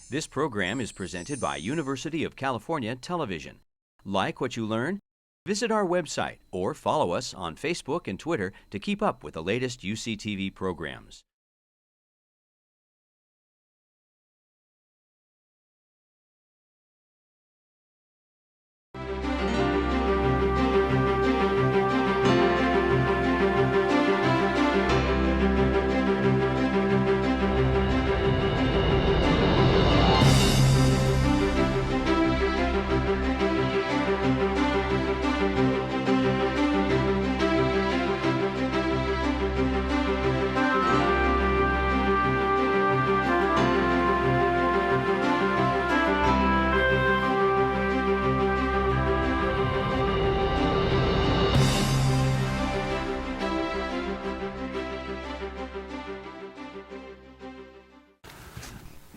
This program is presented by University of California Television. Like what you learn? Visit our website or follow us on Facebook and Twitter to keep up with the latest UCTV programs.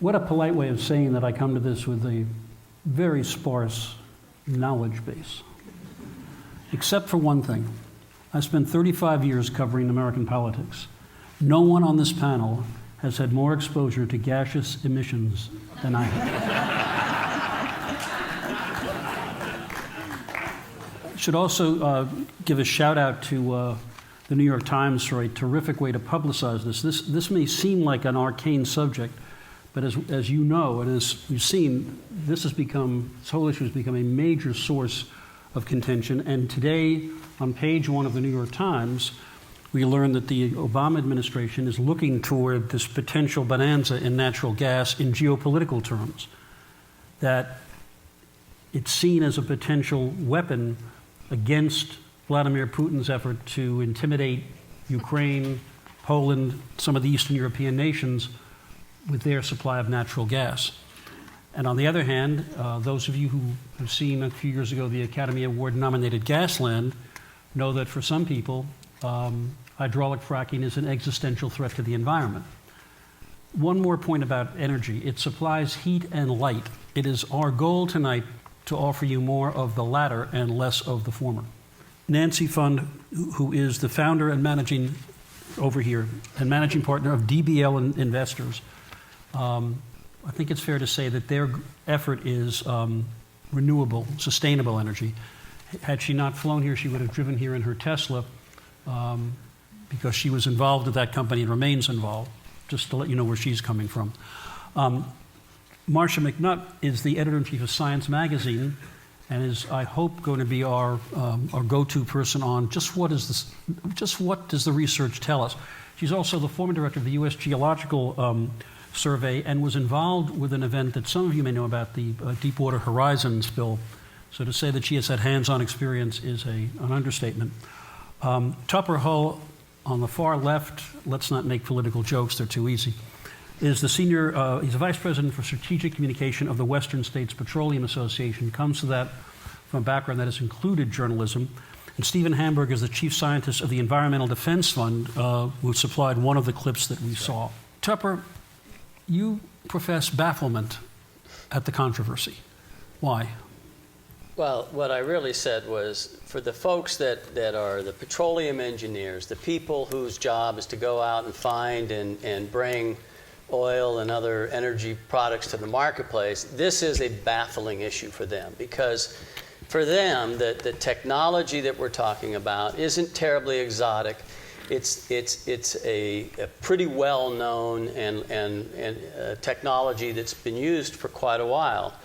What a polite way of saying that I come to this with a very sparse knowledge base. Except for one thing. I spent 35 years covering American politics. No one on this panel has had more exposure to gaseous emissions than I have. Should also give a shout out to the New York Times for a terrific way to publicize this. This may seem like an arcane subject, but as you know, and as you've seen, this whole issue has become a major source of contention. And today, on page 1 of the New York Times, we learn that the Obama administration is looking toward this potential bonanza in natural gas in geopolitical terms, that it's seen as a potential weapon against Vladimir Putin's effort to intimidate Ukraine, Poland, some of the Eastern European nations with their supply of natural gas. And on the other hand, those of you who have seen a few years ago the Academy Award-nominated Gasland know that for some people, hydraulic fracking is an existential threat to the environment. One more point about energy. It supplies heat and light. It is our goal tonight to offer you more of the latter and less of the former. Nancy Fund, who is the founder and managing partner of DBL Investors, I think it's fair to say that their effort is renewable, sustainable energy. Had she not flown here, she would have driven here in her Tesla because she was involved with that company and remains involved, just to let you know where she's coming from. Marcia McNutt is the editor-in-chief of Science Magazine and is, I hope, going to be our go-to person on just what does the research tell us. She's also the former director of the U.S. Geological Survey and was involved with an event that some of you may know about, the Deepwater Horizon spill. So to say that she has had hands-on experience is an understatement. Tupper Hull, on the far left, let's not make political jokes, they're too easy, is he's a vice president for strategic communication of the Western States Petroleum Association, comes to that from a background that has included journalism. And Stephen Hamburg is the chief scientist of the Environmental Defense Fund, who supplied one of the clips that we saw. Tupper, you profess bafflement at the controversy. Why? Well, what I really said was, for the folks that are the petroleum engineers, the people whose job is to go out and find and bring oil and other energy products to the marketplace, this is a baffling issue for them, because for them, the technology that we're talking about isn't terribly exotic. It's a pretty well-known and technology that's been used for quite a while.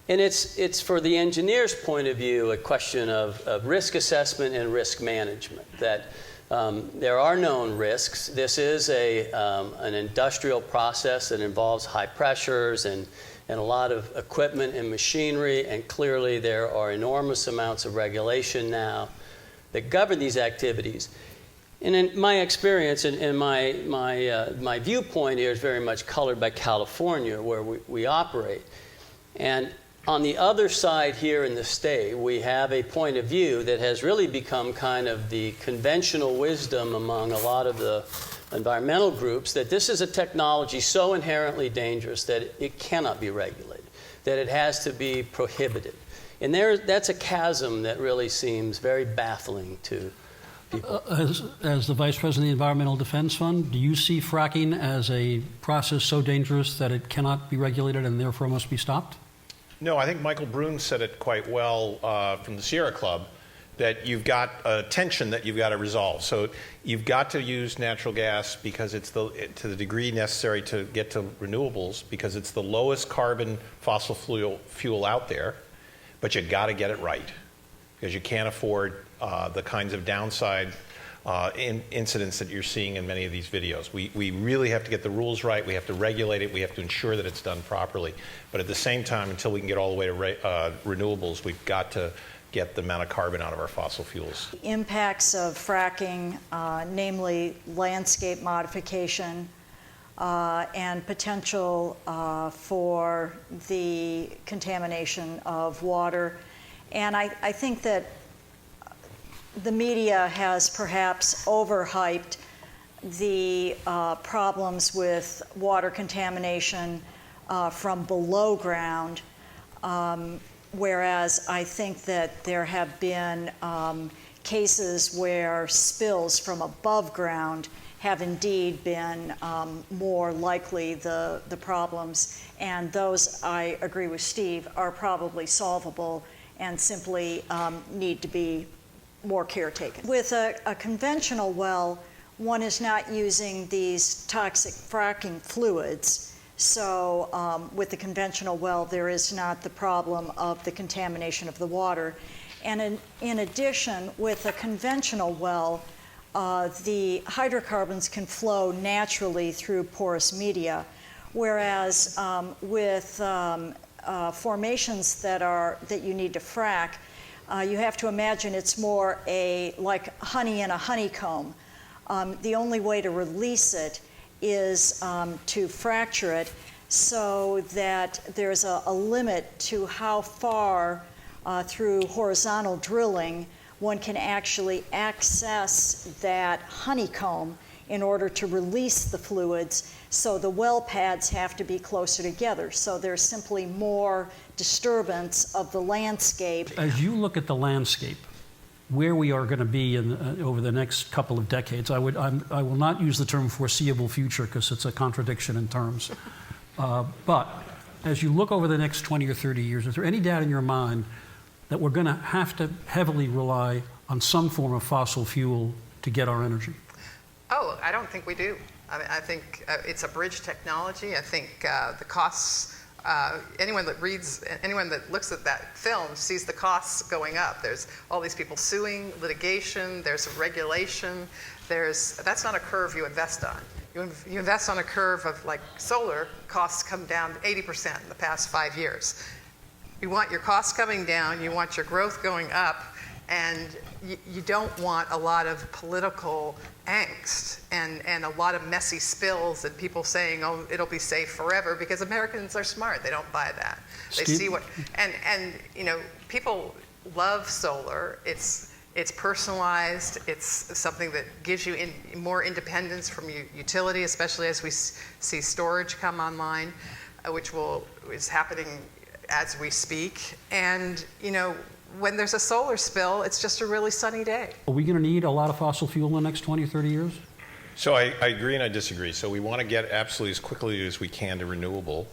And it's for the engineer's point of view, a question of risk assessment and risk management, that there are known risks. This is an industrial process that involves high pressures and a lot of equipment and machinery, and clearly there are enormous amounts of regulation now that govern these activities. And in my experience and my viewpoint here is very much colored by California, where we operate. And on the other side here in the state, we have a point of view that has really become kind of the conventional wisdom among a lot of the environmental groups, that this is a technology so inherently dangerous that it cannot be regulated, that it has to be prohibited. And that's a chasm that really seems very baffling to As the Vice President of the Environmental Defense Fund, do you see fracking as a process so dangerous that it cannot be regulated and therefore must be stopped? No, I think Michael Brune said it quite well from the Sierra Club, that you've got a tension that you've got to resolve. So you've got to use natural gas because it's to the degree necessary to get to renewables, because it's the lowest carbon fossil fuel out there, but you got to get it right, because you can't afford the kinds of downside incidents that you're seeing in many of these videos. We really have to get the rules right. We have to regulate it. We have to ensure that it's done properly. But at the same time, until we can get all the way to renewables, we've got to get the amount of carbon out of our fossil fuels. Impacts of fracking, namely landscape modification and potential for the contamination of water. And I think that the media has perhaps overhyped the problems with water contamination from below ground, whereas I think that there have been cases where spills from above ground have indeed been more likely the problems, and those, I agree with Steve, are probably solvable and simply need to be more care taken. With a conventional well, one is not using these toxic fracking fluids. So with the conventional well, there is not the problem of the contamination of the water. And in addition, with a conventional well, the hydrocarbons can flow naturally through porous media, whereas with formations that you need to frack, you have to imagine it's more like honey in a honeycomb. The only way to release it is to fracture it so that there's a limit to how far through horizontal drilling one can actually access that honeycomb in order to release the fluids. So the well pads have to be closer together. So there's simply more disturbance of the landscape. As you look at the landscape, where we are going to be over the next couple of decades, I will not use the term foreseeable future because it's a contradiction in terms. But as you look over the next 20 or 30 years, is there any doubt in your mind that we're going to have to heavily rely on some form of fossil fuel to get our energy? Oh, I don't think we do. I think it's a bridge technology. I think the costs, anyone that looks at that film sees the costs going up. There's all these people suing, litigation, there's regulation. That's not a curve you invest on. You invest on a curve of, like, solar costs come down 80% in the past 5 years. You want your costs coming down, you want your growth going up, and you don't want a lot of political angst and a lot of messy spills and people saying, oh, it'll be safe forever, because Americans are smart. They don't buy that. They see what, and you know, people love solar. It's personalized. It's something that gives you more independence from utility, especially as we see storage come online, which is happening as we speak. And, you know, when there's a solar spill, it's just a really sunny day. Are we going to need a lot of fossil fuel in the next 20 or 30 years? So I agree and I disagree. So we want to get absolutely as quickly as we can to renewable.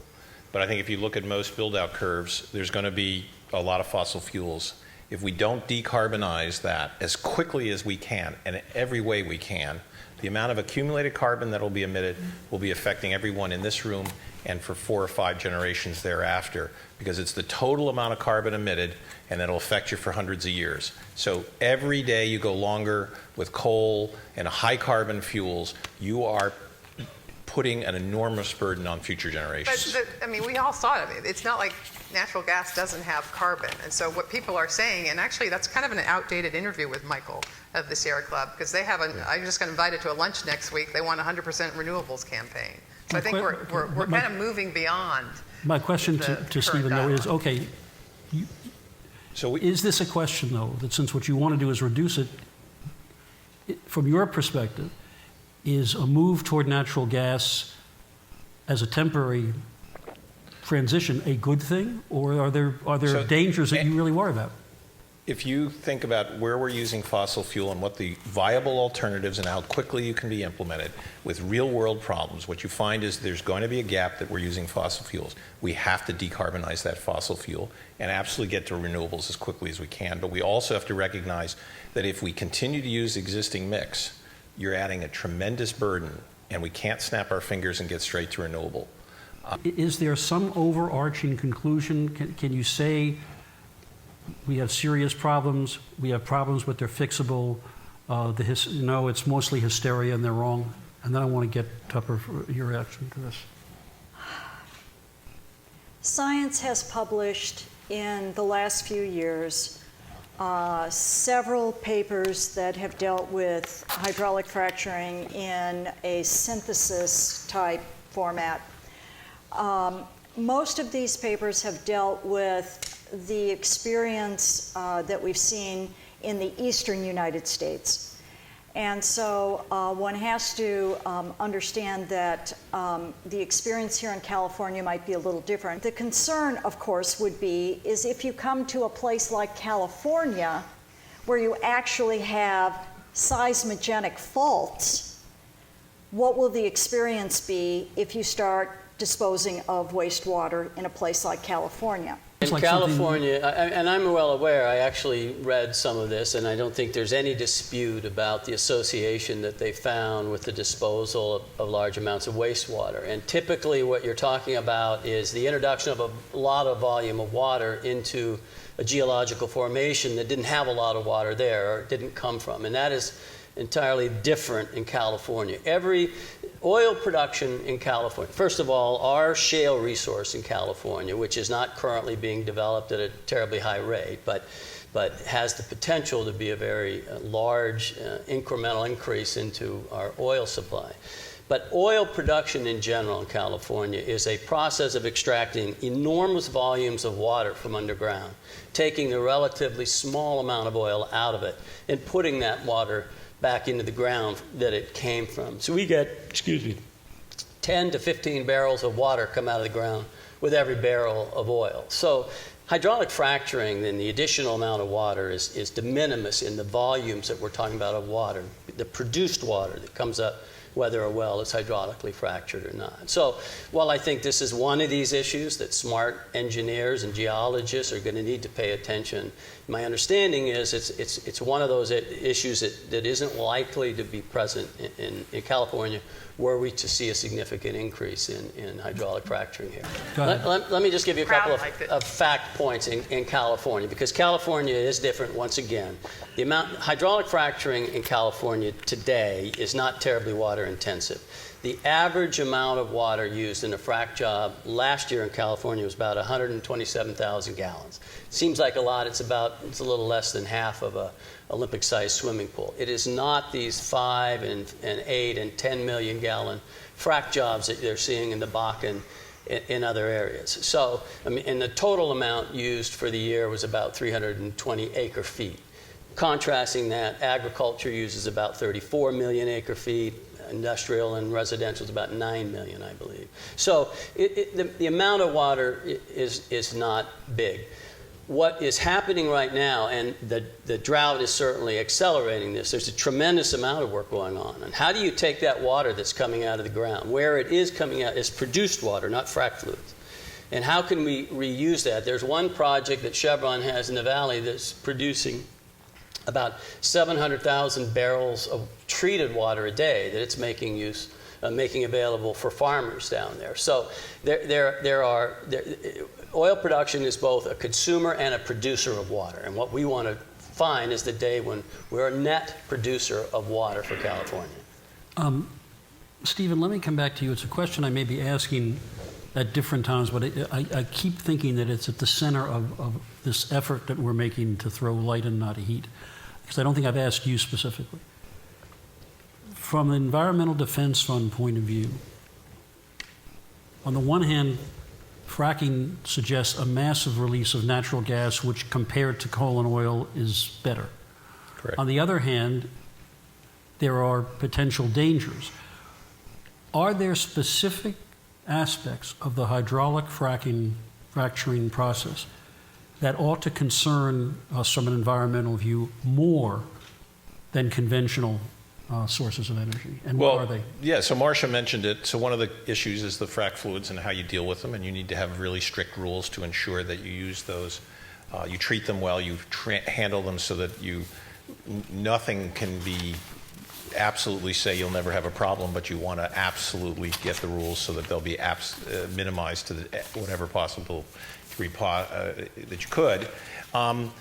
But I think if you look at most build-out curves, there's going to be a lot of fossil fuels. If we don't decarbonize that as quickly as we can and in every way we can, the amount of accumulated carbon that will be emitted will be affecting everyone in this room and for 4 or 5 generations thereafter, because it's the total amount of carbon emitted, and that'll affect you for hundreds of years. So every day you go longer with coal and high carbon fuels, you are putting an enormous burden on future generations. But I mean, we all saw it. It's not like natural gas doesn't have carbon. And so what people are saying, and actually that's kind of an outdated interview with Michael of the Sierra Club, because they have I just got invited to a lunch next week. They want a 100% renewables campaign. So I think we're kind of moving beyond. My question to Stephen, though, is, okay, is this a question, though, that since what you want to do is reduce it, from your perspective, is a move toward natural gas as a temporary transition a good thing, or are there dangers that you really worry about? If you think about where we're using fossil fuel and what the viable alternatives and how quickly you can be implemented with real world problems, what you find is there's going to be a gap that we're using fossil fuels. We have to decarbonize that fossil fuel and absolutely get to renewables as quickly as we can. But we also have to recognize that if we continue to use existing mix, you're adding a tremendous burden, and we can't snap our fingers and get straight to renewable. Is there some overarching conclusion? Can you say we have serious problems, we have problems but they're fixable, no, it's mostly hysteria and they're wrong? And then I want to get Tupper for your reaction to this. Science has published in the last few years several papers that have dealt with hydraulic fracturing in a synthesis type format. Most of these papers have dealt with the experience that we've seen in the eastern United States. And so one has to understand that the experience here in California might be a little different. The concern, of course, would be is if you come to a place like California where you actually have seismogenic faults, what will the experience be if you start disposing of wastewater in a place like California? In California, and I'm well aware, I actually read some of this, and I don't think there's any dispute about the association that they found with the disposal of large amounts of wastewater. And typically what you're talking about is the introduction of a lot of volume of water into a geological formation that didn't have a lot of water there or didn't come from. And that is entirely different in California. Every oil production in California, first of all, our shale resource in California, which is not currently being developed at a terribly high rate, but has the potential to be a very large incremental increase into our oil supply. But oil production in general in California is a process of extracting enormous volumes of water from underground, taking the relatively small amount of oil out of it and putting that water back into the ground that it came from. So we get, 10 to 15 barrels of water come out of the ground with every barrel of oil. So hydraulic fracturing, then the additional amount of water is de minimis in the volumes that we're talking about of water, the produced water that comes up whether a well is hydraulically fractured or not. So while I think this is one of these issues that smart engineers and geologists are going to need to pay attention, my understanding is it's one of those issues that isn't likely to be present in California were we to see a significant increase in hydraulic fracturing here. Let me just give you a couple of fact points in California, because California is different once again. The amount hydraulic fracturing in California today is not terribly water intensive. The average amount of water used in a frac job last year in California was about 127,000 gallons. Seems like a lot. It's a little less than half of a Olympic-sized swimming pool. It is not these 5 and 8 and 10 million gallon frac jobs that they're seeing in the Bakken in other areas. So, I mean, and the total amount used for the year was about 320 acre feet. Contrasting that, agriculture uses about 34 million acre feet. Industrial and residential is about 9 million, I believe. So the amount of water is not big. What is happening right now, and the drought is certainly accelerating this, there's a tremendous amount of work going on. And how do you take that water that's coming out of the ground? Where it is coming out is produced water, not frac fluids. And how can we reuse that? There's one project that Chevron has in the valley that's producing about 700,000 barrels of treated water a day that it's making available for farmers down there. So oil production is both a consumer and a producer of water. And what we want to find is the day when we're a net producer of water for California. Stephen, let me come back to you. It's a question I may be asking at different times, but I keep thinking that it's at the center of this effort that we're making to throw light and not heat, because I don't think I've asked you specifically. From the Environmental Defense Fund point of view, on the one hand, fracking suggests a massive release of natural gas, which compared to coal and oil is better. Correct. On the other hand, there are potential dangers. Are there specific aspects of the hydraulic fracturing process that ought to concern us from an environmental view more than conventional sources of energy? And what are they? Yeah, so Marcia mentioned it. So one of the issues is the frac fluids and how you deal with them, and you need to have really strict rules to ensure that you use those, you treat them well, you handle them so that nothing can be absolutely say you'll never have a problem, but you want to absolutely get the rules so that they'll be minimized to whatever possible degree that you could. And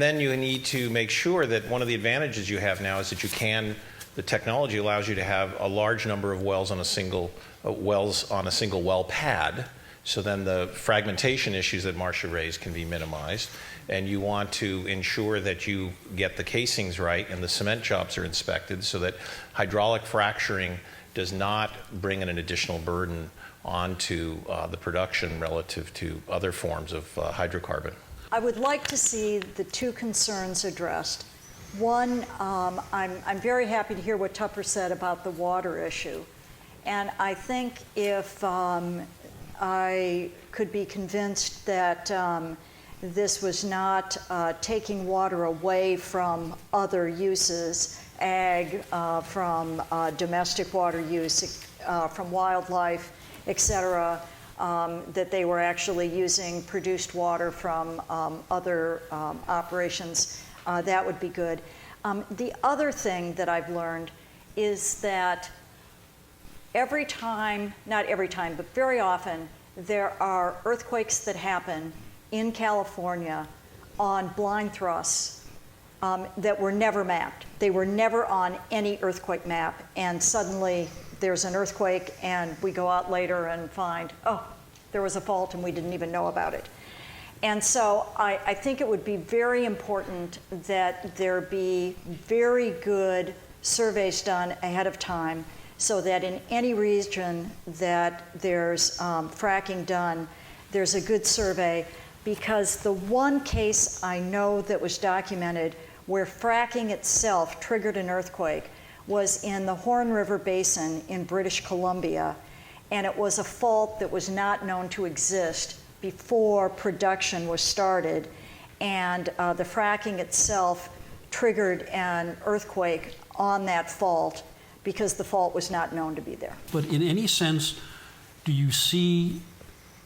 then you need to make sure that one of the advantages you have now is that the technology allows you to have a large number of wells on a single well pad. So then the fragmentation issues that Marcia raised can be minimized. And you want to ensure that you get the casings right and the cement jobs are inspected so that hydraulic fracturing does not bring in an additional burden onto the production relative to other forms of hydrocarbon. I would like to see the two concerns addressed. One, I'm very happy to hear what Tupper said about the water issue. And I think if I could be convinced that this was not taking water away from other uses, ag, from domestic water use, from wildlife, et cetera, that they were actually using produced water from other operations, that would be good. The other thing that I've learned is that every time, not every time, but very often, there are earthquakes that happen in California on blind thrusts that were never mapped. They were never on any earthquake map, and suddenly there's an earthquake and we go out later and find, oh, there was a fault and we didn't even know about it. And so I think it would be very important that there be very good surveys done ahead of time so that in any region that there's fracking done, there's a good survey, because the one case I know that was documented where fracking itself triggered an earthquake was in the Horn River Basin in British Columbia, and it was a fault that was not known to exist before production was started, and the fracking itself triggered an earthquake on that fault because the fault was not known to be there. But in any sense, do you see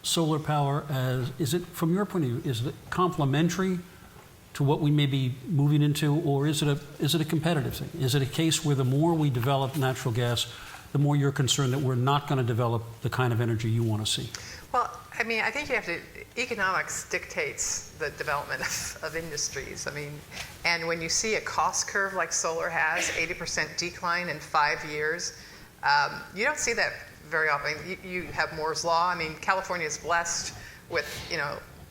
solar power as, is it, from your point of view, is it complementary to what we may be moving into, or is it a competitive thing? Is it a case where the more we develop natural gas, the more you're concerned that we're not going to develop the kind of energy you want to see? Well, I mean, I think you have to, economics dictates the development of industries. I mean, and when you see a cost curve like solar has, 80% decline in 5 years, you don't see that very often. You have Moore's Law. I mean, California is blessed with,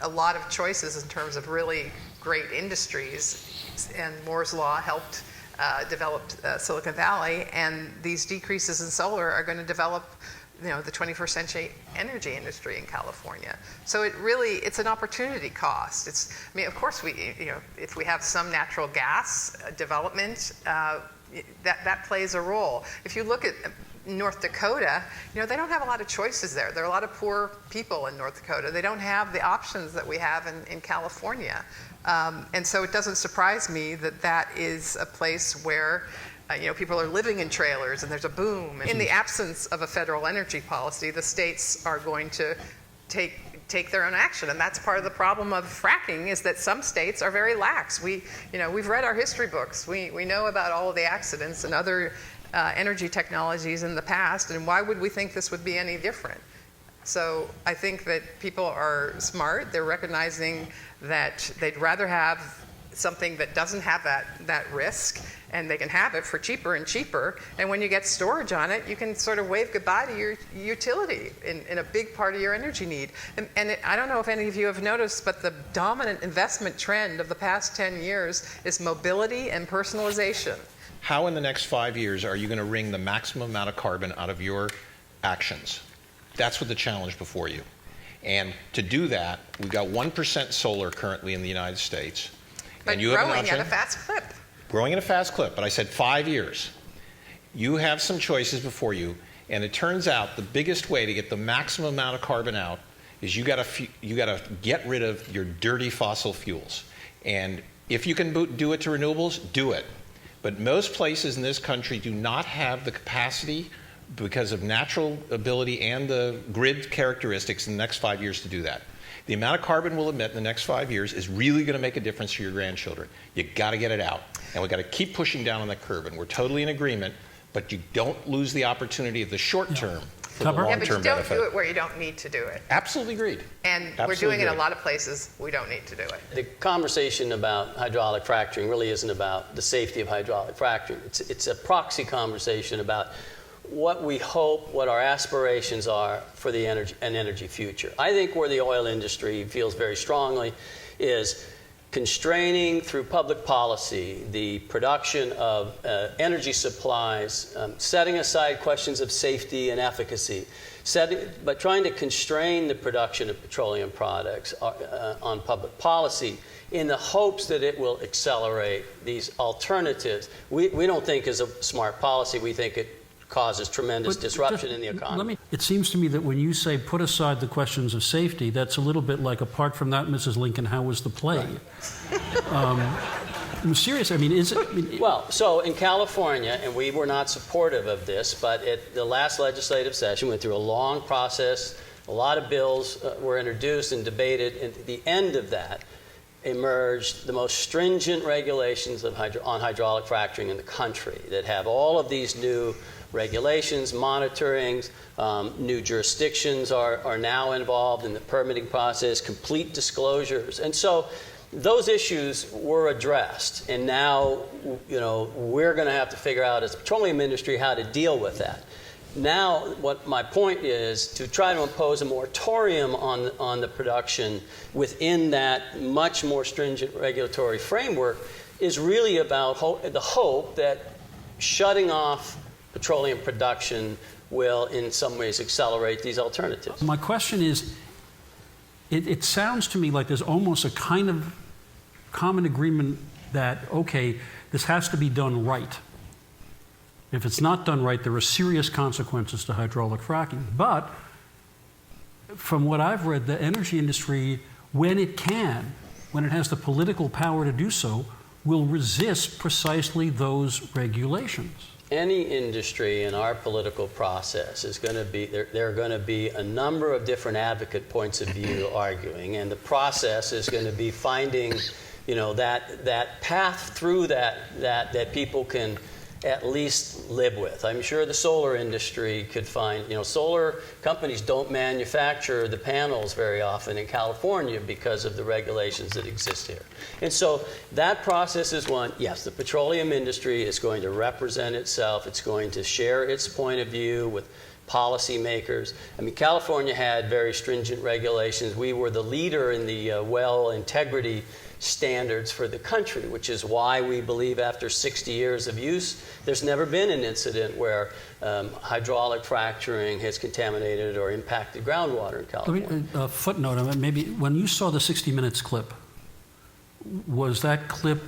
a lot of choices in terms of really great industries, and Moore's Law helped develop Silicon Valley, and these decreases in solar are going to develop the 21st century energy industry in California. So it's an opportunity cost. Of course, if we have some natural gas development, that plays a role. If you look at North Dakota, they don't have a lot of choices there. There are a lot of poor people in North Dakota. They don't have the options that we have in California. And so it doesn't surprise me that is a place where people are living in trailers and there's a boom. In the absence of a federal energy policy, the states are going to take their own action, and that's part of the problem of fracking, is that some states are very lax. We've read our history books. We know about all of the accidents and other energy technologies in the past, and why would we think this would be any different? So I think that people are smart. They're recognizing that they'd rather have something that doesn't have that risk, and they can have it for cheaper and cheaper. And when you get storage on it, you can sort of wave goodbye to your utility in a big part of your energy need. And I don't know if any of you have noticed, but the dominant investment trend of the past 10 years is mobility and personalization. How in the next 5 years are you going to wring the maximum amount of carbon out of your actions? That's what the challenge before you. And to do that, we've got 1% solar currently in the United States. But and you have an growing option, at a fast clip. Growing at a fast clip, but I said 5 years. You have some choices before you, and it turns out the biggest way to get the maximum amount of carbon out is you got to get rid of your dirty fossil fuels. And if you can do it to renewables, do it. But most places in this country do not have the capacity because of natural ability and the grid characteristics in the next 5 years to do that. The amount of carbon we'll emit in the next 5 years is really going to make a difference for your grandchildren. You got to get it out. And we've got to keep pushing down on that curve. And we're totally in agreement, but you don't lose the opportunity of the short term for the Tupper? Yeah, but you long-term don't benefit. do it where you don't need to do it. Absolutely agreed. And we're Absolutely doing it in a agreed. lot of places we don't need to do it. The conversation about hydraulic fracturing really isn't about the safety of hydraulic fracturing. It's a proxy conversation about what we hope, what our aspirations are for the energy future. I think where the oil industry feels very strongly is constraining through public policy the production of energy supplies, setting aside questions of safety and efficacy, but trying to constrain the production of petroleum products on public policy in the hopes that it will accelerate these alternatives. We don't think is a smart policy. We think it causes tremendous disruption in the economy. It seems to me that when you say put aside the questions of safety, that's a little bit like, apart from that, Mrs. Lincoln, how was the play? I'm serious. I mean, is it? Well, so in California, and we were not supportive of this, but at the last legislative session, we went through a long process. A lot of bills were introduced and debated, and at the end of that emerged the most stringent regulations on hydraulic fracturing in the country that have all of these new regulations, monitorings, new jurisdictions are now involved in the permitting process, complete disclosures. And so those issues were addressed. And now, we're going to have to figure out as a petroleum industry how to deal with that. Now, what my point is to try to impose a moratorium on the production within that much more stringent regulatory framework is really about the hope that shutting off petroleum production will in some ways accelerate these alternatives. My question is, it sounds to me like there's almost a kind of common agreement that, okay, this has to be done right. If it's not done right, there are serious consequences to hydraulic fracking. But from what I've read, the energy industry, when it has the political power to do so, will resist precisely those regulations. Any industry in our political process is going to be, there are going to be a number of different advocate points of view arguing, and the process is going to be finding, that path through that people can at least live with. I'm sure the solar industry could find, solar companies don't manufacture the panels very often in California because of the regulations that exist here. And so that process is one, yes, the petroleum industry is going to represent itself. It's going to share its point of view with policymakers. I mean, California had very stringent regulations. We were the leader in the well integrity standards for the country, which is why we believe after 60 years of use, there's never been an incident where hydraulic fracturing has contaminated or impacted groundwater in California. A footnote, maybe when you saw the 60 Minutes clip, was that clip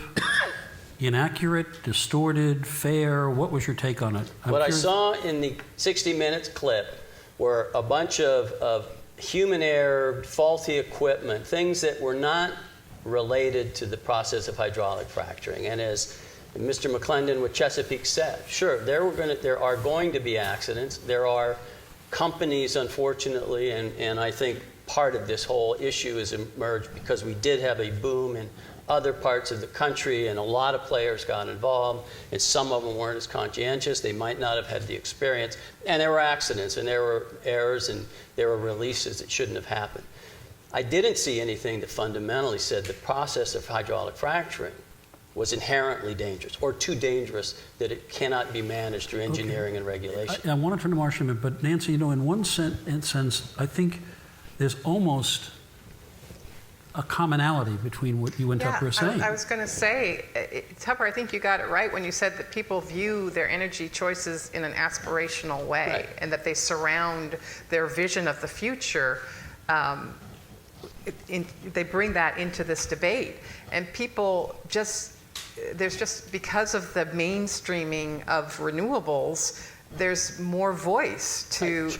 inaccurate, distorted, fair? What was your take on it? What I saw in the 60 Minutes clip were a bunch of human error, faulty equipment, things that were not related to the process of hydraulic fracturing. And as Mr. McClendon with Chesapeake said, sure, there are going to be accidents. There are companies, unfortunately, and I think part of this whole issue has emerged because we did have a boom in other parts of the country, and a lot of players got involved, and some of them weren't as conscientious. They might not have had the experience. And there were accidents, and there were errors, and there were releases that shouldn't have happened. I didn't see anything that fundamentally said the process of hydraulic fracturing was inherently dangerous or too dangerous that it cannot be managed through engineering and regulation. I want to turn to Marcia, but Nancy, in one sense, I think there's almost a commonality between what you and Tupper are saying. I was going to say, Tupper, I think you got it right when you said that people view their energy choices in an aspirational way, right, and that they surround their vision of the future. They bring that into this debate, and people because of the mainstreaming of renewables, there's more voice to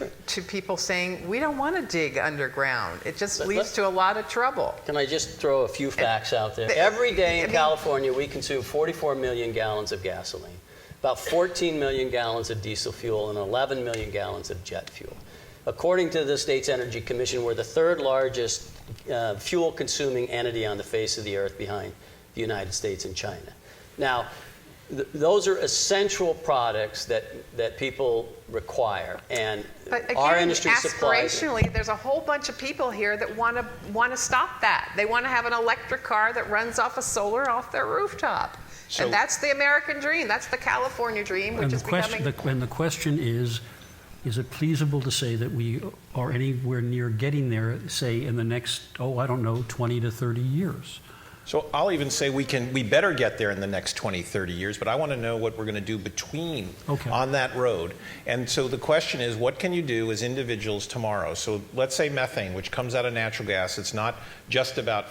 people saying, we don't want to dig underground. It just leads to a lot of trouble. Can I just throw a few facts out there? Every day in California, we consume 44 million gallons of gasoline, about 14 million gallons of diesel fuel, and 11 million gallons of jet fuel. According to the state's Energy Commission, we're the third largest fuel-consuming entity on the face of the earth behind the United States and China. Now, those are essential products that people require, and but again, our industry supplies. Aspirationally, there's a whole bunch of people here that want to stop that. They want to have an electric car that runs off of solar off their rooftop, and that's the American dream. That's the California dream, which is becoming. And the question is it feasible to say that we are anywhere near getting there, say, in the next, 20 to 30 years? So I'll even say we better get there in the next 20, 30 years, but I want to know what we're going to do between on that road. And so the question is, what can you do as individuals tomorrow? So let's say methane, which comes out of natural gas. It's not just about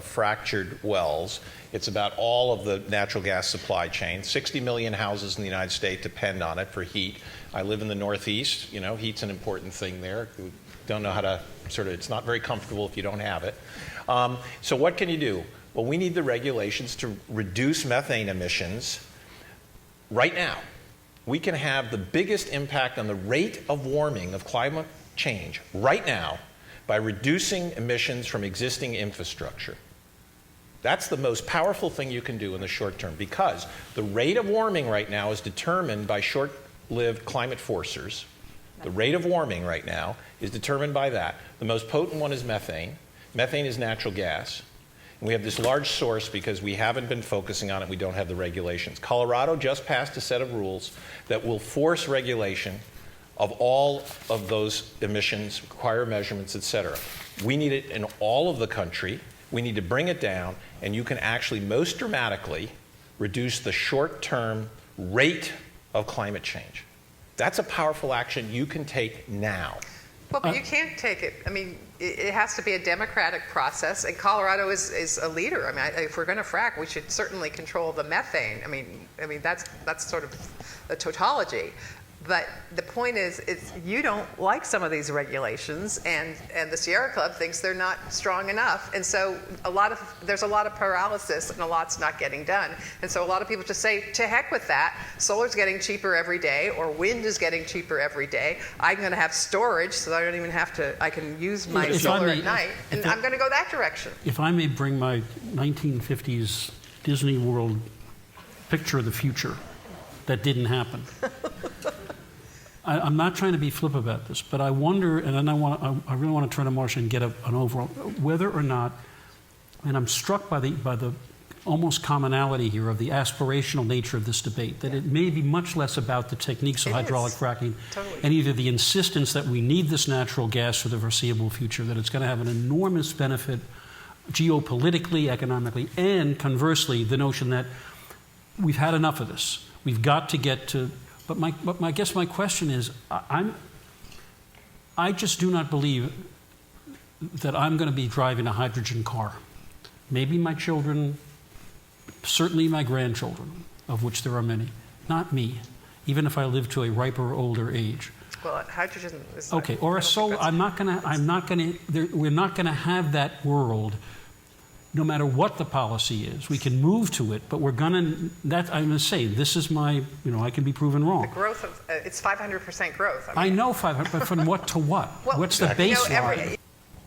fractured wells. It's about all of the natural gas supply chain. 60 million houses in the United States depend on it for heat. I live in the Northeast. You know, heat's an important thing there. We don't know how to it's not very comfortable if you don't have it. So what can you do? Well, we need the regulations to reduce methane emissions right now. We can have the biggest impact on the rate of warming of climate change right now by reducing emissions from existing infrastructure. That's the most powerful thing you can do in the short term, because the rate of warming right now is determined by short-lived climate forcers. The rate of warming right now is determined by that. The most potent one is methane. Methane is natural gas. And we have this large source because we haven't been focusing on it. We don't have the regulations. Colorado just passed a set of rules that will force regulation of all of those emissions, require measurements, et cetera. We need it in all of the country. We need to bring it down, and you can actually most dramatically reduce the short-term rate of climate change. That's a powerful action you can take now. Well, but you can't take it. I mean, it has to be a democratic process, and Colorado is a leader. I mean, if we're going to frack, we should certainly control the methane. I mean that's sort of a tautology. But the point is you don't like some of these regulations, and the Sierra Club thinks they're not strong enough. And so there's a lot of paralysis, and a lot's not getting done. And so a lot of people just say, to heck with that. Solar's getting cheaper every day, or wind is getting cheaper every day. I'm going to have storage, so I don't even have to, I can use my solar at night, and I'm going to go that direction. If I may bring my 1950s Disney World picture of the future that didn't happen. I'm not trying to be flip about this, but I wonder, and then I really want to turn to Marcia and get an overall, whether or not, and I'm struck by the almost commonality here of the aspirational nature of this debate, that it may be much less about the techniques of hydraulic fracking and either the insistence that we need this natural gas for the foreseeable future, that it's going to have an enormous benefit geopolitically, economically, and conversely, the notion that we've had enough of this. We've got to get to. But I guess my question is, I just do not believe that I'm going to be driving a hydrogen car. Maybe my children, certainly my grandchildren, of which there are many. Not me, even if I live to a riper, older age. Well, hydrogen is okay. Or a solar. We're not going to have that world. No matter what the policy is, we can move to it, but we're going to, I'm going to say, this is my, I can be proven wrong. The growth of, it's 500% growth. I know 500, but from what to what? Well, what's the baseline?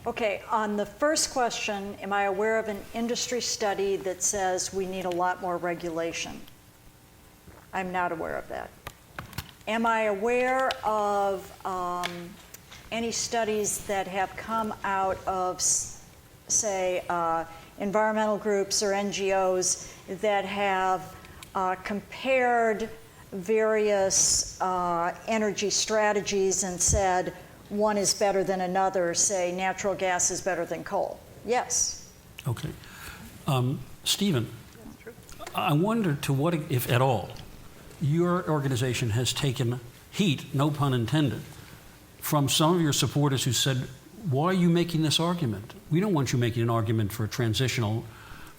Okay, on the first question, am I aware of an industry study that says we need a lot more regulation? I'm not aware of that. Am I aware of any studies that have come out of, say, environmental groups or NGOs that have compared various energy strategies and said one is better than another, say natural gas is better than coal? Yes. Okay. Stephen, I wonder to what, if at all, your organization has taken heat, no pun intended, from some of your supporters who said, why are you making this argument? We don't want you making an argument for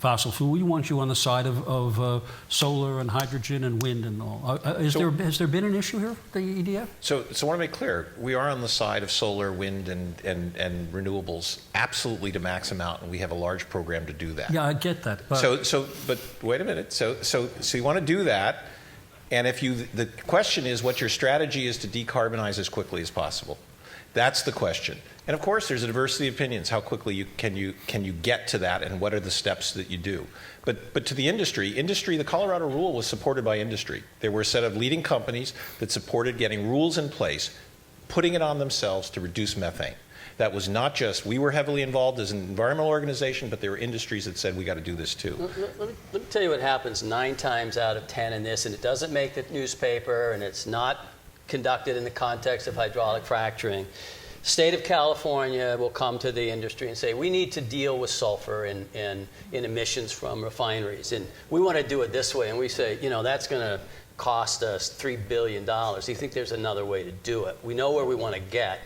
fossil fuel. We want you on the side of solar and hydrogen and wind and all. Has there been an issue here, the EDF? So I want to make clear, we are on the side of solar, wind, and renewables, absolutely to max them out, and we have a large program to do that. Yeah, I get that. But But wait a minute. So you want to do that, and the question is what your strategy is to decarbonize as quickly as possible. That's the question. And of course, there's a diversity of opinions. How quickly can you get to that, and what are the steps that you do? But to the industry, the Colorado rule was supported by industry. There were a set of leading companies that supported getting rules in place, putting it on themselves to reduce methane. That was not just, we were heavily involved as an environmental organization, but there were industries that said we got to do this too. Let me tell you what happens 9 times out of 10 in this, and it doesn't make the newspaper, and it's not conducted in the context of hydraulic fracturing. State of California will come to the industry and say, we need to deal with sulfur in emissions from refineries, and we want to do it this way. And we say, that's going to cost us $3 billion. Do you think there's another way to do it? We know where we want to get.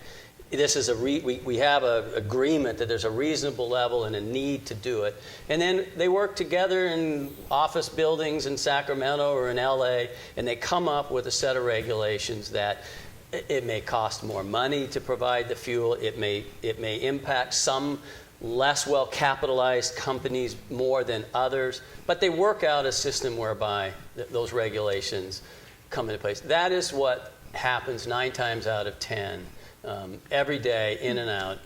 This is we have an agreement that there's a reasonable level and a need to do it. And then they work together in office buildings in Sacramento or in LA, and they come up with a set of regulations that it may cost more money to provide the fuel. It may impact some less well capitalized companies more than others, but they work out a system whereby those regulations come into place. That is what happens 9 times out of 10. Every day, in and out,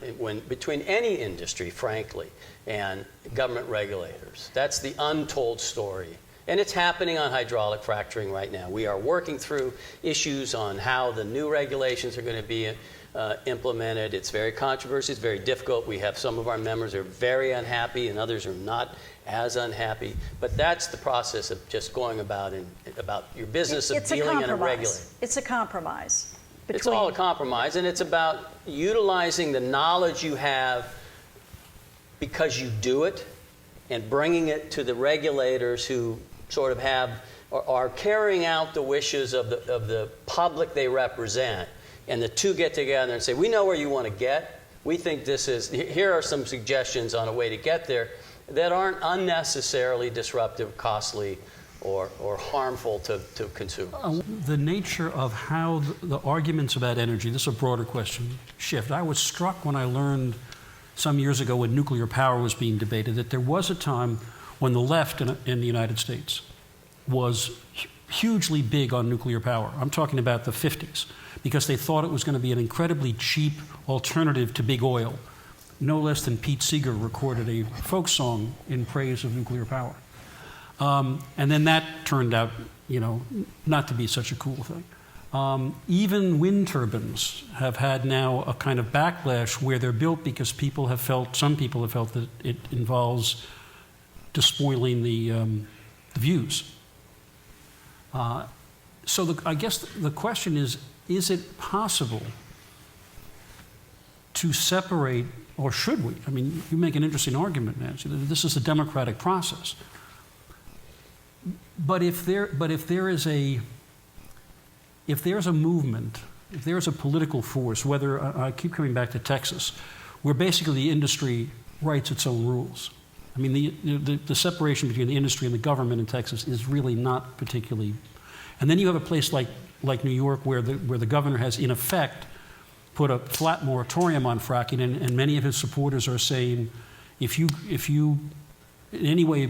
between any industry, frankly, and government regulators. That's the untold story. And it's happening on hydraulic fracturing right now. We are working through issues on how the new regulations are going to be implemented. It's very controversial. It's very difficult. We have some of our members are very unhappy, and others are not as unhappy. But that's the process of just going about your business of dealing in a regulator. It's a compromise. It's all a compromise, and it's about utilizing the knowledge you have because you do it and bringing it to the regulators who sort of are carrying out the wishes of the public they represent. And the two get together and say, we know where you want to get. We think here are some suggestions on a way to get there that aren't unnecessarily disruptive, costly, or harmful to consumers. The nature of how the arguments about energy, this is a broader question, shift. I was struck when I learned some years ago when nuclear power was being debated that there was a time when the left in the United States was hugely big on nuclear power. I'm talking about the 50s, because they thought it was going to be an incredibly cheap alternative to big oil. No less than Pete Seeger recorded a folk song in praise of nuclear power. And then that turned out, not to be such a cool thing. Even wind turbines have had now a kind of backlash where they're built because some people have felt that it involves despoiling the views. So I guess the question is it possible to separate, or should we? I mean, you make an interesting argument, Nancy, that this is a democratic process. But if there's a movement, if there's a political force, whether I keep coming back to Texas, where basically the industry writes its own rules. I mean, the separation between the industry and the government in Texas is really not particularly. And then you have a place like New York, where the governor has in effect put a flat moratorium on fracking, and many of his supporters are saying, if you in any way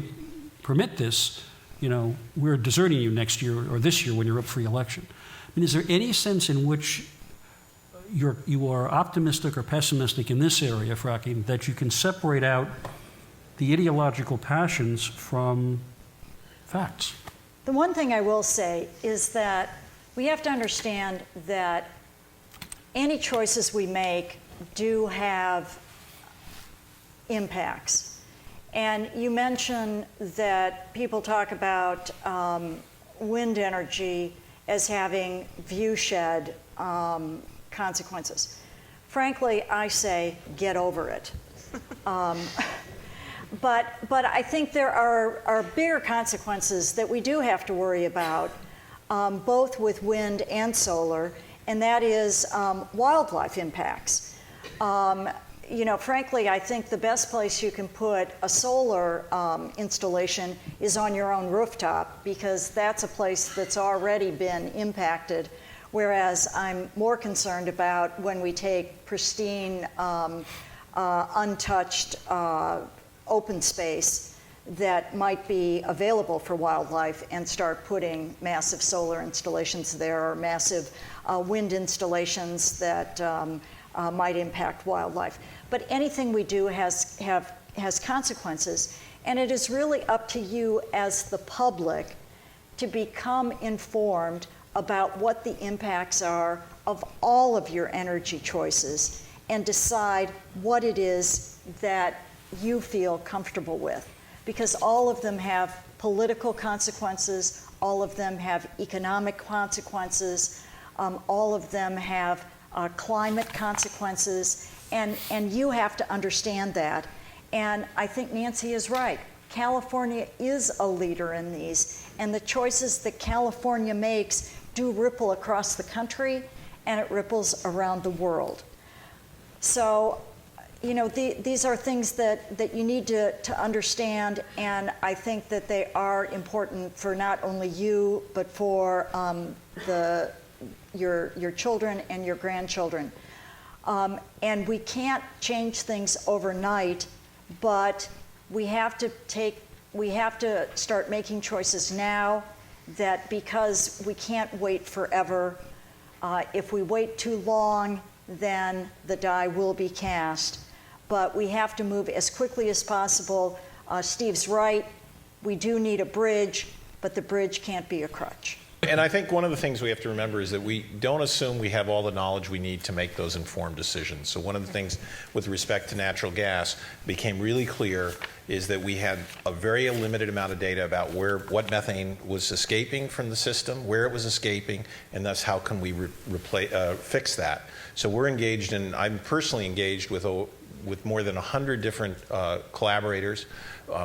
permit this, we're deserting you next year or this year when you're up for election. I mean, is there any sense in which you are optimistic or pessimistic in this area, fracking, that you can separate out the ideological passions from facts? The one thing I will say is that we have to understand that any choices we make do have impacts. And you mentioned that people talk about wind energy as having viewshed consequences. Frankly, I say get over it. But I think there are bigger consequences that we do have to worry about, both with wind and solar, and that is wildlife impacts. frankly, I think the best place you can put a solar installation is on your own rooftop, because that's a place that's already been impacted. Whereas I'm more concerned about when we take pristine, untouched open space that might be available for wildlife and start putting massive solar installations there, or massive wind installations that might impact wildlife. But anything we do has consequences, and it is really up to you as the public to become informed about what the impacts are of all of your energy choices and decide what it is that you feel comfortable with. Because all of them have political consequences, all of them have economic consequences, all of them have climate consequences, and you have to understand that. And I think Nancy is right. California is a leader in these, and the choices that California makes do ripple across the country, and it ripples around the world. So, these are things that you need to understand, and I think that they are important for not only you, but for your children and your grandchildren. And we can't change things overnight, but we have to start making choices now, that because we can't wait forever. If we wait too long, then the die will be cast. But we have to move as quickly as possible. Steve's right. We do need a bridge, but the bridge can't be a crutch. And I think one of the things we have to remember is that we don't assume we have all the knowledge we need to make those informed decisions. So one of the things with respect to natural gas became really clear is that we had a very limited amount of data about what methane was escaping from the system, where it was escaping, and thus how can we fix that. So we're engaged in, I'm personally engaged with more than 100 different collaborators,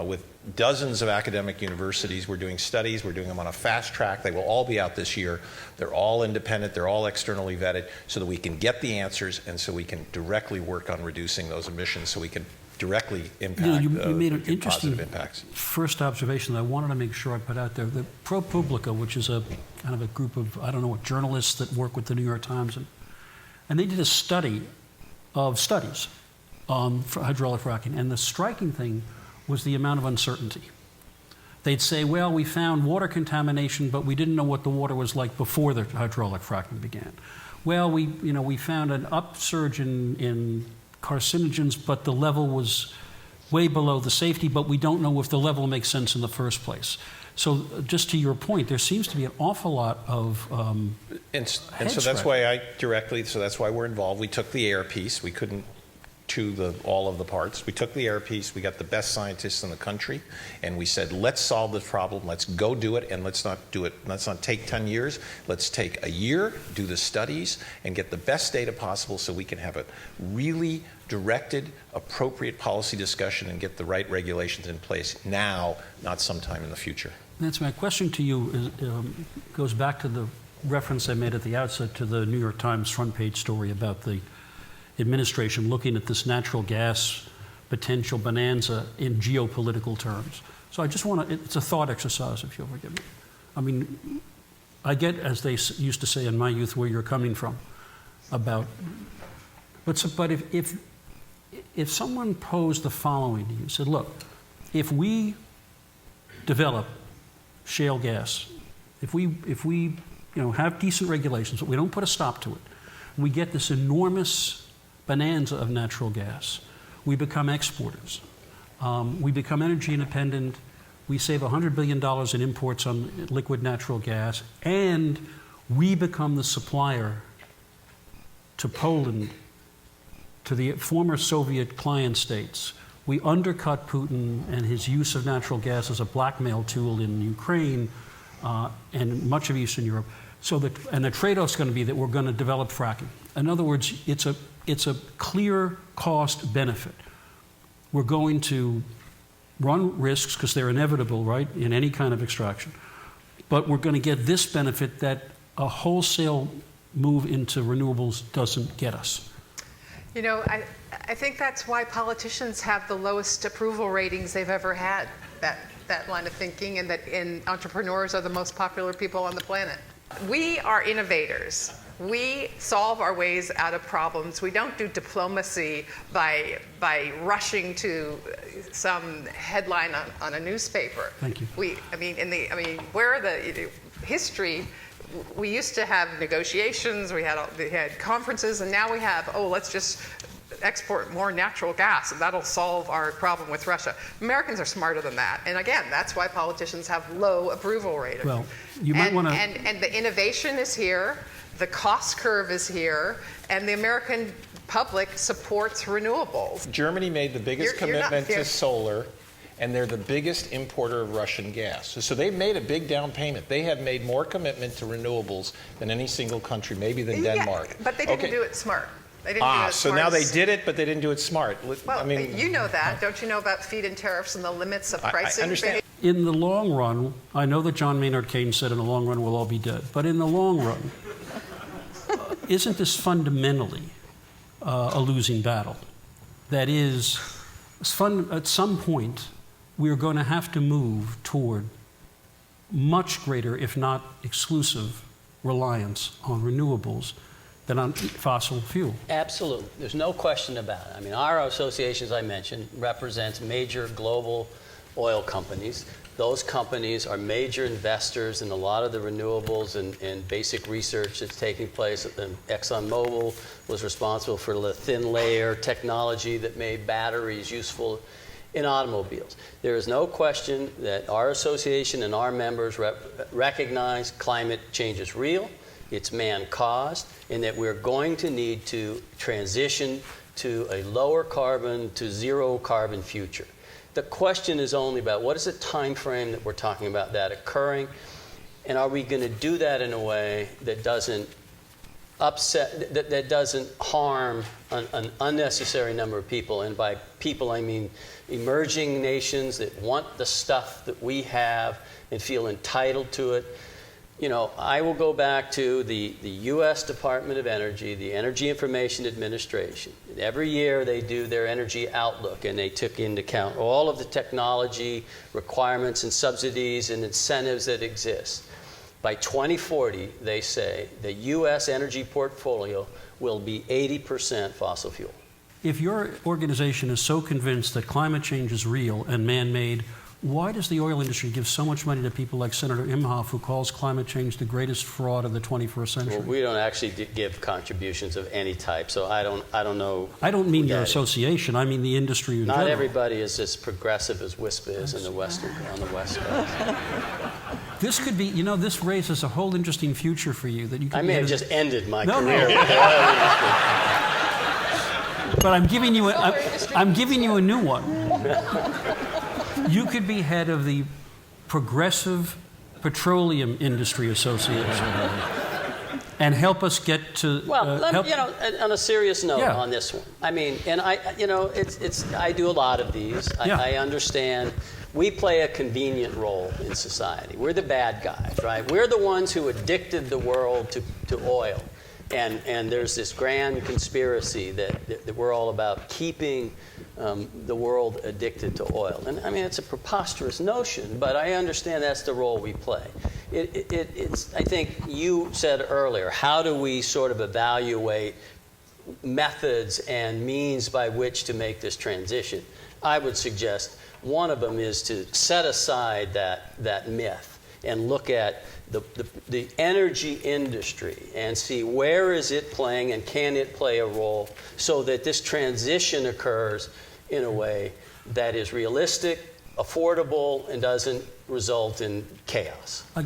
with dozens of academic universities. We're doing studies, we're doing them on a fast track. They will all be out this year. They're all independent, they're all externally vetted, so that we can get the answers and so we can directly work on reducing those emissions, so we can directly impact you made an interesting positive impacts. First observation that I wanted to make sure I put out there. The ProPublica, which is a kind of a group of, journalists that work with the New York Times, and they did a study of studies for hydraulic fracking, and the striking thing was the amount of uncertainty. They'd say, well, we found water contamination, but we didn't know what the water was like before the hydraulic fracking began. Well, we found an upsurge in carcinogens, but the level was way below the safety, but we don't know if the level makes sense in the first place. So just to your point, there seems to be an awful lot of and so that's why that's why we're involved. We took the air piece. We couldn't chew all of the parts. We took the air piece, we got the best scientists in the country, and we said, let's solve this problem, let's go do it, and let's not take 10 years, let's take a year, do the studies, and get the best data possible so we can have a really directed, appropriate policy discussion and get the right regulations in place now, not sometime in the future. That's my question to you goes back to the reference I made at the outset to the New York Times front page story about the administration looking at this natural gas potential bonanza in geopolitical terms. So I just want to, it's a thought exercise, if you'll forgive me. I mean, I get, as they used to say in my youth, where you're coming from about, but if someone posed the following to you, said, look, if we develop shale gas, if we have decent regulations, but we don't put a stop to it, we get this enormous bonanza of natural gas. We become exporters. We become energy independent. We save $100 billion in imports on liquid natural gas, and we become the supplier to Poland, to the former Soviet client states. We undercut Putin and his use of natural gas as a blackmail tool in Ukraine and much of Eastern Europe. And the trade-off's going to be that we're going to develop fracking. In other words, it's a clear cost benefit. We're going to run risks because they're inevitable, right, in any kind of extraction. But we're going to get this benefit that a wholesale move into renewables doesn't get us. You know, I think that's why politicians have the lowest approval ratings they've ever had, that line of thinking, and entrepreneurs are the most popular people on the planet. We are innovators. We solve our ways out of problems. We don't do diplomacy by rushing to some headline on a newspaper. Thank you. Where are the history? We used to have negotiations. We had conferences, and now we have let's just export more natural gas, and that'll solve our problem with Russia. Americans are smarter than that, and again, that's why politicians have low approval ratings. Well, you might want to. And the innovation is here, the cost curve is here, and the American public supports renewables. Germany made the biggest You're not- commitment to solar, and they're the biggest importer of Russian gas. So they've made a big down payment. They have made more commitment to renewables than any single country, maybe than Denmark. Yeah, but they didn't do it smart. They didn't do it so smart. now they did it, but they didn't do it smart. Well, you know that. Don't you know about feed-in tariffs and the limits of pricing? I understand. In the long run, I know that John Maynard Keynes said in the long run we'll all be dead, but in the long run, isn't this fundamentally a losing battle? That is, at some point, we're going to have to move toward much greater, if not exclusive, reliance on renewables than on fossil fuel. Absolutely. There's no question about it. I mean, our association, as I mentioned, represents major global oil companies. Those companies are major investors in a lot of the renewables and basic research that's taking place. ExxonMobil was responsible for the thin layer technology that made batteries useful in automobiles. There is no question that our association and our members recognize climate change is real, it's man-caused, and that we're going to need to transition to a lower carbon to zero carbon future. The question is only about what is the time frame that we're talking about that occurring, and are we going to do that in a way that doesn't upset, that doesn't harm an unnecessary number of people. And by people, I mean emerging nations that want the stuff that we have and feel entitled to it. You know, I will go back to the U.S. Department of Energy, the Energy Information Administration. Every year they do their energy outlook, and they took into account all of the technology requirements and subsidies and incentives that exist. By 2040, they say the U.S. energy portfolio will be 80% fossil fuel. If your organization is so convinced that climate change is real and man-made, why does the oil industry give so much money to people like Senator Imhoff, who calls climate change the greatest fraud of the 21st century? Well, we don't actually give contributions of any type, so I don't know. I don't mean your association. I mean the industry in general. Not everybody is as progressive as WISP is on the West Coast. This could be, you know, this raises a whole interesting future for you that you can. I may have just ended my career. No. But I'm giving you a new one. You could be head of the Progressive Petroleum Industry Association and help us get to. Well, on a serious note on this one, I mean, and I do a lot of these. I understand. We play a convenient role in society. We're the bad guys, right? We're the ones who addicted the world to oil. And there's this grand conspiracy that we're all about keeping the world addicted to oil. And I mean, it's a preposterous notion, but I understand that's the role we play. It's, I think you said earlier, how do we sort of evaluate methods and means by which to make this transition? I would suggest one of them is to set aside that myth and look at the energy industry and see where is it playing and can it play a role so that this transition occurs in a way that is realistic, affordable, and doesn't result in chaos. I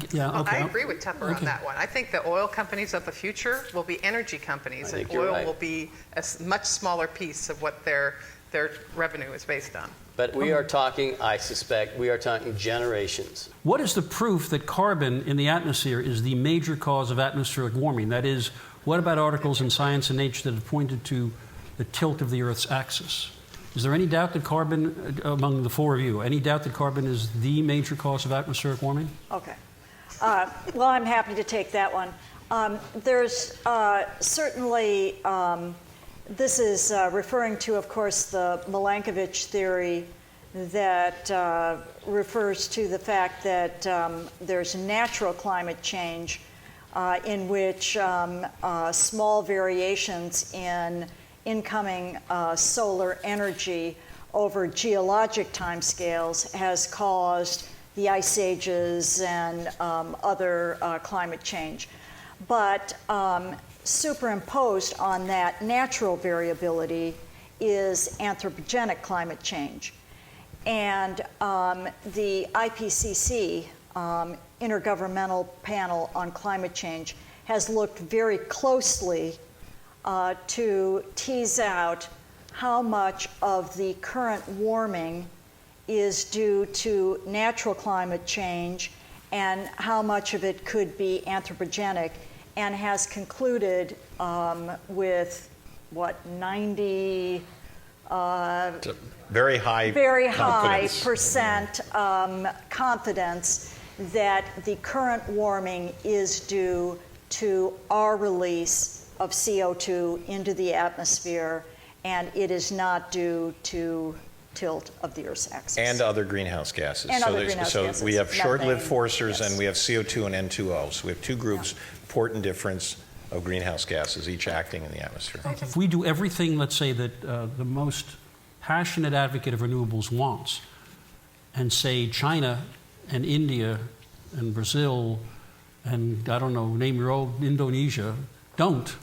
agree with Tupper on that one. I think the oil companies of the future will be energy companies, and oil will be a much smaller piece of what their revenue is based on. But we are talking, I suspect, we are talking generations. What is the proof that carbon in the atmosphere is the major cause of atmospheric warming? That is, what about articles in Science and Nature that have pointed to the tilt of the Earth's axis? Is there any doubt that carbon, among the four of you, any doubt that carbon is the major cause of atmospheric warming? Okay. Well, I'm happy to take that one. There's certainly this is referring to, of course, the Milankovitch theory that refers to the fact that there's natural climate change in which small variations in incoming solar energy over geologic timescales has caused the ice ages and other climate change. But superimposed on that natural variability is anthropogenic climate change. And the IPCC, Intergovernmental Panel on Climate Change, has looked very closely to tease out how much of the current warming is due to natural climate change and how much of it could be anthropogenic, and has concluded with, what, 90... very high percent confidence that the current warming is due to our release of CO2 into the atmosphere, and it is not due to tilt of the Earth's axis. And other greenhouse gases. And other greenhouse gases. We have short-lived Methane, forcers, yes. and we have CO2 and N2O. So we have two groups, important difference of greenhouse gases, each acting in the atmosphere. If we do everything, let's say, that the most passionate advocate of renewables wants, and say China and India and Brazil and, I don't know, name your own, Indonesia, don't,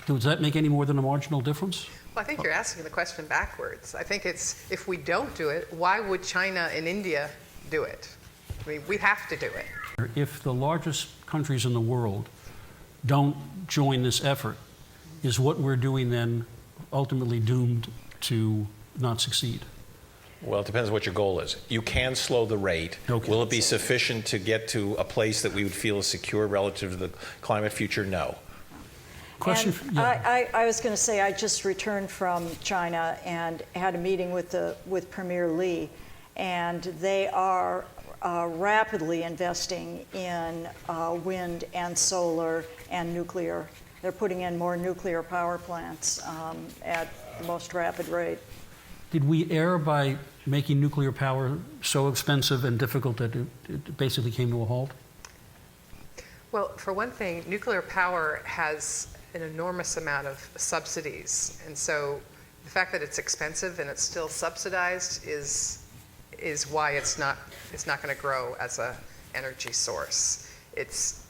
does that make any more than a marginal difference? Well, I think you're asking the question backwards. I think it's, if we don't do it, why would China and India do it? I mean, we have to do it. If the largest countries in the world don't join this effort, is what we're doing then ultimately doomed to not succeed? Well, it depends what your goal is. You can slow the rate. Okay. Will it be sufficient to get to a place that we would feel is secure relative to the climate future? No. Question. And I was going to say, I just returned from China and had a meeting with Premier Li, and they are rapidly investing in wind and solar and nuclear. They're putting in more nuclear power plants at the most rapid rate. Did we err by making nuclear power so expensive and difficult that it basically came to a halt? Well, for one thing, nuclear power has an enormous amount of subsidies. And so the fact that it's expensive and it's still subsidized is why it's not going to grow as an energy source.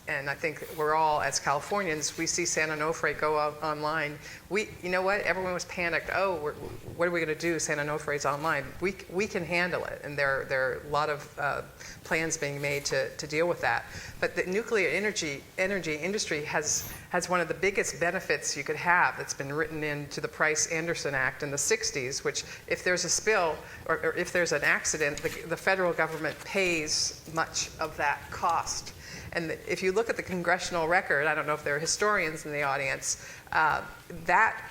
And I think we're all, as Californians, we see San Onofre go out online. You know what? Everyone was panicked. Oh, what are we going to do? San Onofre's online. We can handle it, and there are a lot of plans being made to deal with that. But the nuclear energy industry has one of the biggest benefits you could have that's been written into the Price-Anderson Act in the 60s, which if there's a spill or if there's an accident, the federal government pays much of that cost. And if you look at the congressional record, I don't know if there are historians in the audience, that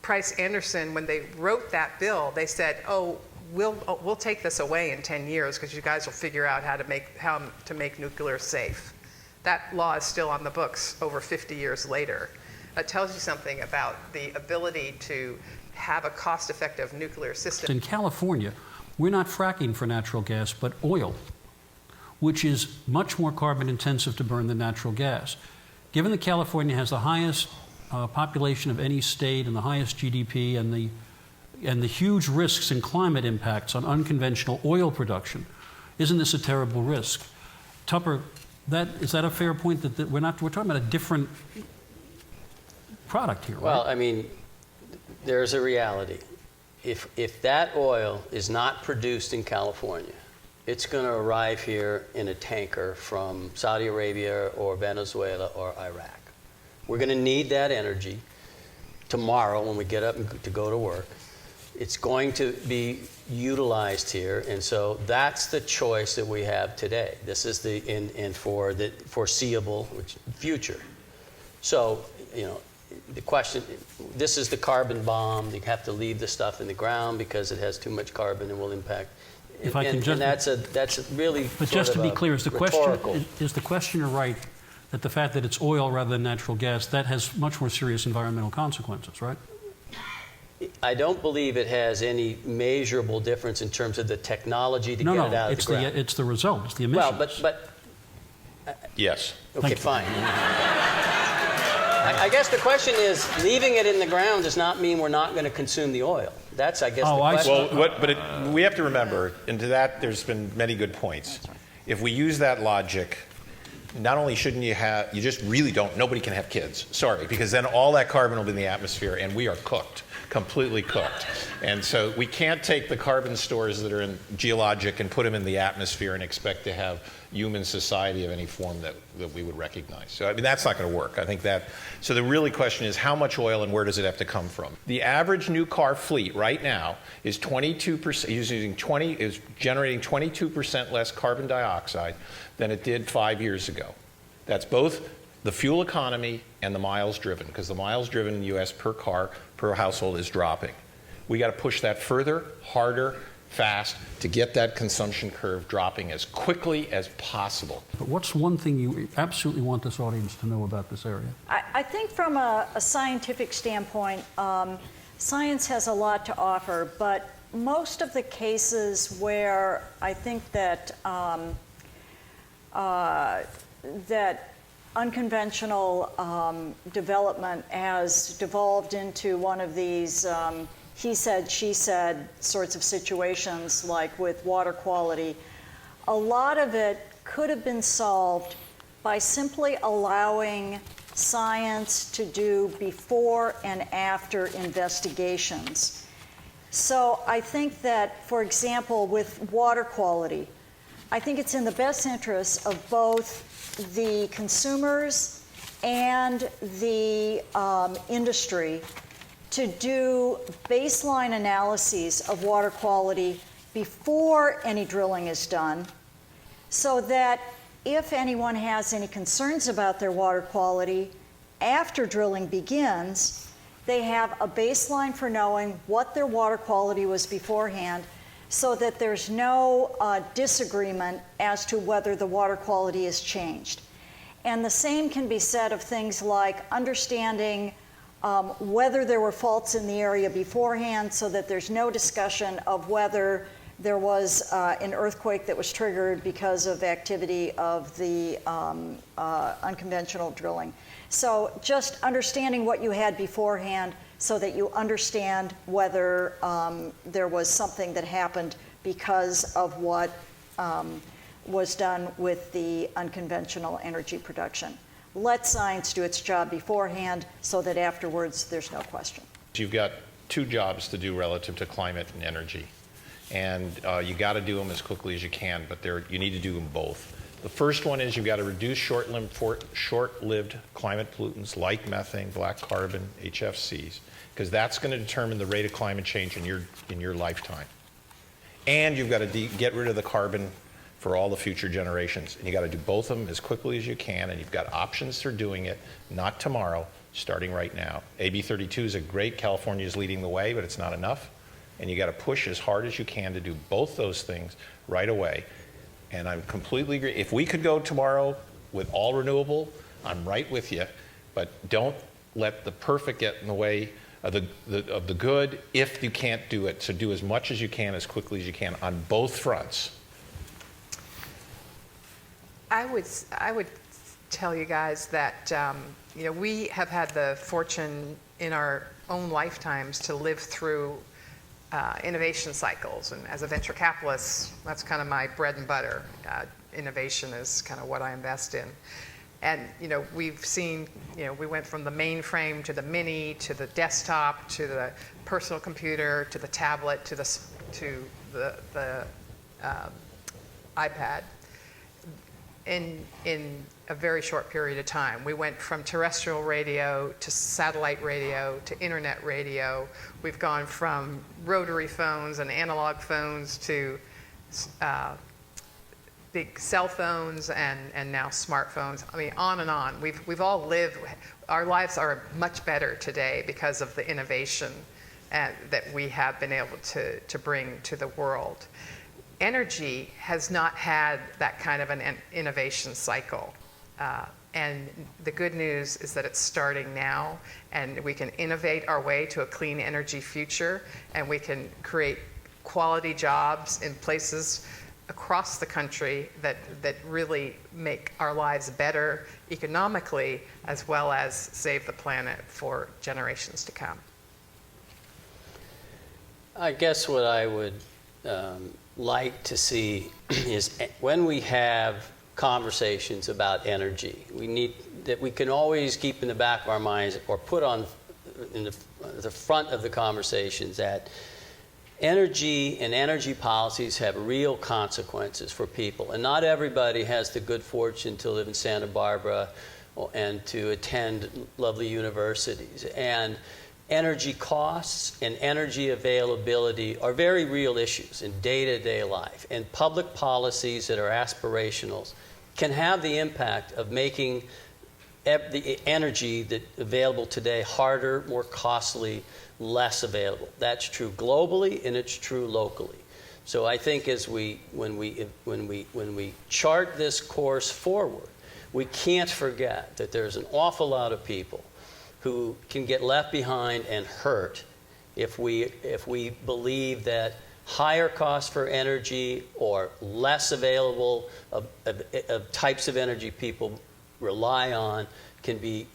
Price-Anderson, when they wrote that bill, they said, oh, we'll take this away in 10 years because you guys will figure out how to make nuclear safe. That law is still on the books over 50 years later. That tells you something about the ability to have a cost-effective nuclear system. In California, we're not fracking for natural gas, but oil, which is much more carbon intensive to burn than natural gas. Given that California has the highest population of any state and the highest GDP and the huge risks and climate impacts on unconventional oil production, isn't this a terrible risk? Tupper, is that a fair point that we're talking about a different product here, right? Well, I mean, there's a reality. If that oil is not produced in California, it's going to arrive here in a tanker from Saudi Arabia or Venezuela or Iraq. We're going to need that energy tomorrow when we get up to go to work. It's going to be utilized here, and so that's the choice that we have today. This is for the foreseeable future. So, the question, this is the carbon bomb. You have to leave the stuff in the ground because it has too much carbon and will impact. If I can just, that's really. But just to be clear, is the questioner right that the fact that it's oil rather than natural gas, that has much more serious environmental consequences, right? I don't believe it has any measurable difference in terms of the technology to get it out of the ground. It's the result. It's the emissions. Well, but Yes. okay, fine. I guess the question is, leaving it in the ground does not mean we're not going to consume the oil. That's, I guess, the question. Well, we have to remember, and to that there's been many good points. If we use that logic, not only shouldn't you have, you just really don't, nobody can have kids. Sorry, because then all that carbon will be in the atmosphere and we are cooked, completely cooked. And so we can't take the carbon stores that are in geologic and put them in the atmosphere and expect to have human society of any form that we would recognize. So, I mean, that's not going to work. I think that, so the really question is how much oil and where does it have to come from? The average new car fleet right now is 22%, is generating 22% less carbon dioxide than it did 5 years ago. That's both the fuel economy and the miles driven, because the miles driven in the U.S. per car, per household is dropping. We got to push that further, harder, fast to get that consumption curve dropping as quickly as possible. But what's one thing you absolutely want this audience to know about this area? I think from a scientific standpoint, science has a lot to offer, but most of the cases where I think that that unconventional development has devolved into one of these he said, she said sorts of situations, like with water quality. A lot of it could have been solved by simply allowing science to do before and after investigations. So I think that, for example, with water quality, I think it's in the best interest of both the consumers and the industry to do baseline analyses of water quality before any drilling is done, so that if anyone has any concerns about their water quality after drilling begins, they have a baseline for knowing what their water quality was beforehand, so that there's no disagreement as to whether the water quality is changed. And the same can be said of things like understanding whether there were faults in the area beforehand, so that there's no discussion of whether there was an earthquake that was triggered because of activity of the unconventional drilling. So just understanding what you had beforehand so that you understand whether there was something that happened because of what was done with the unconventional energy production. Let science do its job beforehand so that afterwards there's no question. You've got two jobs to do relative to climate and energy. And you got to do them as quickly as you can, but you need to do them both. The first one is you've got to reduce short-lived climate pollutants like methane, black carbon, HFCs, because that's going to determine the rate of climate change in your lifetime. And you've got to get rid of the carbon for all the future generations. And you got to do both of them as quickly as you can, and you've got options for doing it, not tomorrow, starting right now. AB 32 is a great, California is leading the way, but it's not enough. And you got to push as hard as you can to do both those things right away. And I'm completely agree. If we could go tomorrow with all renewable, I'm right with you, but don't let the perfect get in the way of the good if you can't do it. So do as much as you can, as quickly as you can on both fronts. I would tell you guys that we have had the fortune in our own lifetimes to live through innovation cycles, and as a venture capitalist, that's kind of my bread and butter. Innovation is kind of what I invest in, and we've seen, we went from the mainframe to the mini to the desktop to the personal computer to the tablet to the iPad. In a very short period of time. We went from terrestrial radio to satellite radio to internet radio. We've gone from rotary phones and analog phones to big cell phones and now smartphones. I mean, on and on. We've all lived, our lives are much better today because of the innovation that we have been able to bring to the world. Energy has not had that kind of an innovation cycle. And the good news is that it's starting now, and we can innovate our way to a clean energy future, and we can create quality jobs in places across the country that really make our lives better economically, as well as save the planet for generations to come. I guess what I would like to see is when we have conversations about energy, we can always keep in the back of our minds or put on in the front of the conversations that energy and energy policies have real consequences for people. And not everybody has the good fortune to live in Santa Barbara and to attend lovely universities. And energy costs and energy availability are very real issues in day-to-day life. And public policies that are aspirational can have the impact of making the energy that's available today harder, more costly, less available. That's true globally, and it's true locally. So I think when we chart this course forward, we can't forget that there's an awful lot of people who can get left behind and hurt if we believe that higher costs for energy or less available of types of energy people rely on can be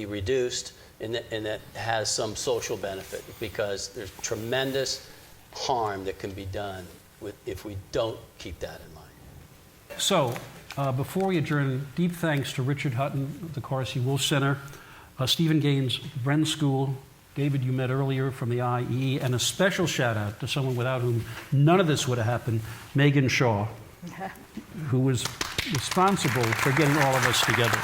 reduced, and that has some social benefit, because there's tremendous harm that can be done if we don't keep that in mind. So, before we adjourn, deep thanks to Richard Hutton of the Carsey Wolf Center, Stephen Gaines, Bren School, David you met earlier from the IE, and a special shout out to someone without whom none of this would have happened, Megan Shaw, who was responsible for getting all of us together.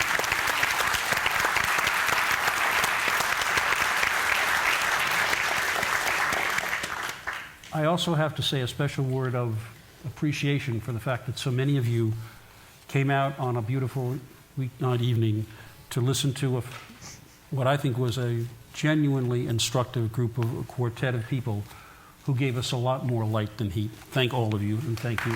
I also have to say a special word of appreciation for the fact that so many of you came out on a beautiful weeknight evening to listen to what I think was a genuinely instructive group of a quartet of people who gave us a lot more light than heat. Thank all of you, and thank you.